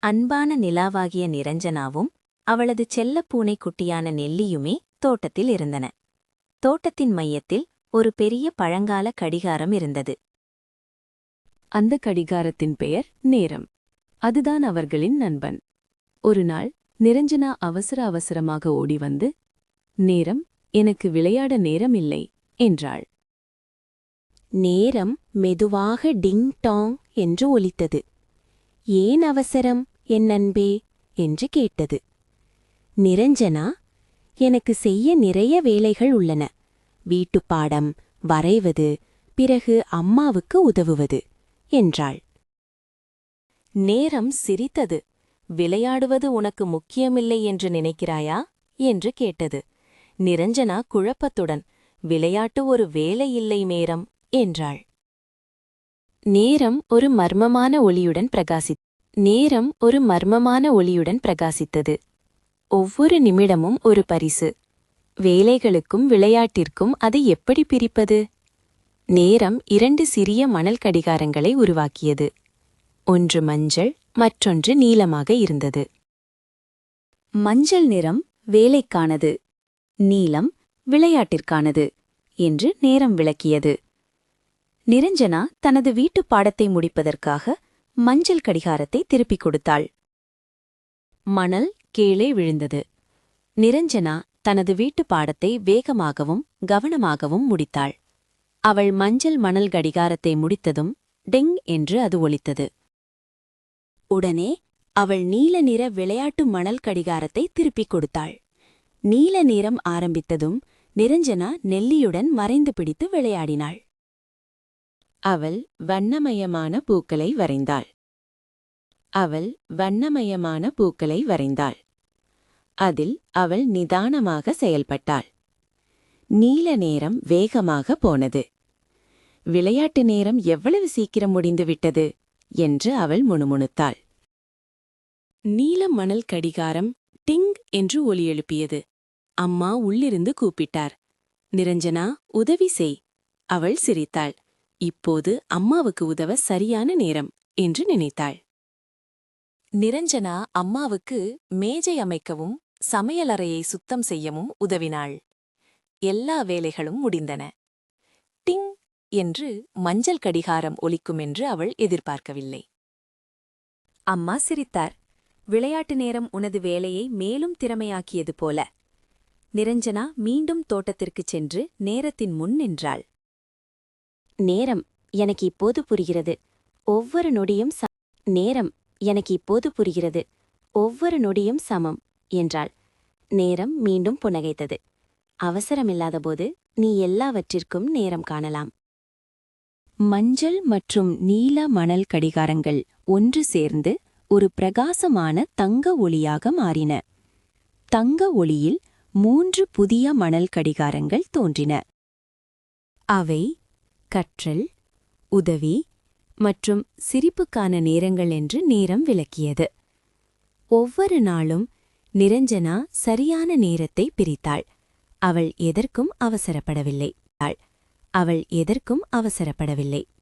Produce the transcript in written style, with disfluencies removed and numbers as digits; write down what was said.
அன்பான நிலாவாகிய நிரஞ்சனாவும் அவளது செல்லப் பூனைக்குட்டியான நெல்லியுமே தோட்டத்தில் இருந்தன. தோட்டத்தின் மையத்தில் ஒரு பெரிய பழங்கால கடிகாரம் இருந்தது. அந்த கடிகாரத்தின் பெயர் நேரம். அதுதான் அவர்களின் நண்பன். ஒருநாள் நிரஞ்சனா அவசரமாக ஓடி வந்து, நேரம், எனக்கு விளையாட நேரம் இல்லை என்றாள். நேரம் மெதுவாக டிங் டாங் என்று ஒலித்தது. ஏன் அவசரம் என் அன்பே என்று கேட்டது. நிரஞ்சனா, எனக்கு செய்ய நிறைய வேலைகள் உள்ளன. வீட்டுப்பாடம், வரைவது, பிறகு அம்மாவுக்கு உதவுவது என்றாள். நேரம் சிரித்தது. விளையாடுவது உனக்கு முக்கியமில்லை என்று நினைக்கிறாயா என்று கேட்டது. நிரஞ்சனா குழப்பத்துடன், விளையாட்டு ஒரு வேலை இல்லை நேரம் என்றாள். நேரம் ஒரு மர்மமான ஒளியுடன் பிரகாசித்தது. ஒவ்வொரு நிமிடமும் ஒரு பரிசு. வேலைகளுக்கும் விளையாட்டிற்கும் அதை எப்படி பிரிப்பது? நேரம் 2 சிறிய மணல் கடிகாரங்களை உருவாக்கியது. ஒன்று மஞ்சள், மற்றொன்று நீலமாக இருந்தது. மஞ்சள் நிறம் வேலைக்கானது, நீலம் விளையாட்டிற்கானது என்று நேரம் விளக்கியது. நிரஞ்சனா தனது வீட்டுப் பாடத்தை முடிப்பதற்காக மஞ்சள் கடிகாரத்தை திருப்பிக் கொடுத்தாள். மணல் கீழே விழுந்தது. நிரஞ்சனா தனது வீட்டுப் பாடத்தை வேகமாகவும் கவனமாகவும் முடித்தாள். அவள் மஞ்சள் மணல் கடிகாரத்தை முடித்ததும் டெங் என்று அது ஒலித்தது. உடனே அவள் நீல நிற விளையாட்டு மணல் கடிகாரத்தை திருப்பிக் கொடுத்தாள். நீல நிறம் ஆரம்பித்ததும் நிரஞ்சனா நெல்லியுடன் மறைந்து பிடித்து விளையாடினாள். அவள் வண்ணமயமான பூக்களை வரைந்தாள். அதில் அவள் நிதானமாக செயல்பட்டாள். நீல நேரம் வேகமாக போனது. விளையாட்டு நேரம் எவ்வளவு சீக்கிரம் முடிந்துவிட்டது என்று அவள் முணுமுணுத்தாள். நீல மணல் கடிகாரம் டிங் என்று ஒலி எழுப்பியது. அம்மா உள்ளிருந்து கூப்பிட்டார். நிரஞ்சனா, உதவி செய். அவள் சிரித்தாள். இப்போது அம்மாவுக்கு உதவ சரியான நேரம் என்று நினைத்தாள். நிரஞ்சனா அம்மாவுக்கு மேஜை அமைக்கவும் சமையலறையை சுத்தம் செய்யவும் உதவினாள். எல்லா வேலைகளும் முடிந்தன. டிங் என்று மஞ்சள் கடிகாரம் ஒலிக்கும் என்று அவள் எதிர்பார்க்கவில்லை. அம்மா சிரித்தார். விளையாட்டு நேரம் உனது வேலையை மேலும் திறமையாக்கியது போல. நிரஞ்சனா மீண்டும் தோட்டத்திற்குச் சென்று நேரத்தின் முன் நின்றாள். நேரம் எனக்கு இப்போது புரிகிறது. ஒவ்வொரு நொடியும் சமம் என்றாள். நேரம் மீண்டும் புன்னகைத்தது. அவசரமில்லாதபோது நீ எல்லாவற்றிற்கும் நேரம் காணலாம். மஞ்சள் மற்றும் நீல மணல் கடிகாரங்கள் ஒன்று சேர்ந்து ஒரு பிரகாசமான தங்க ஒளியாக மாறின. தங்க ஒளியில் 3 புதிய மணல் கடிகாரங்கள் தோன்றின. அவை கற்றல், உதவி மற்றும் சிரிப்புக்கான நேரங்கள் என்று நேரம் விளக்கியது. ஒவ்வொரு நாளும் நிரஞ்சனா சரியான நேரத்தை பிரித்தாள். அவள் எதற்கும் அவசரப்படவில்லை.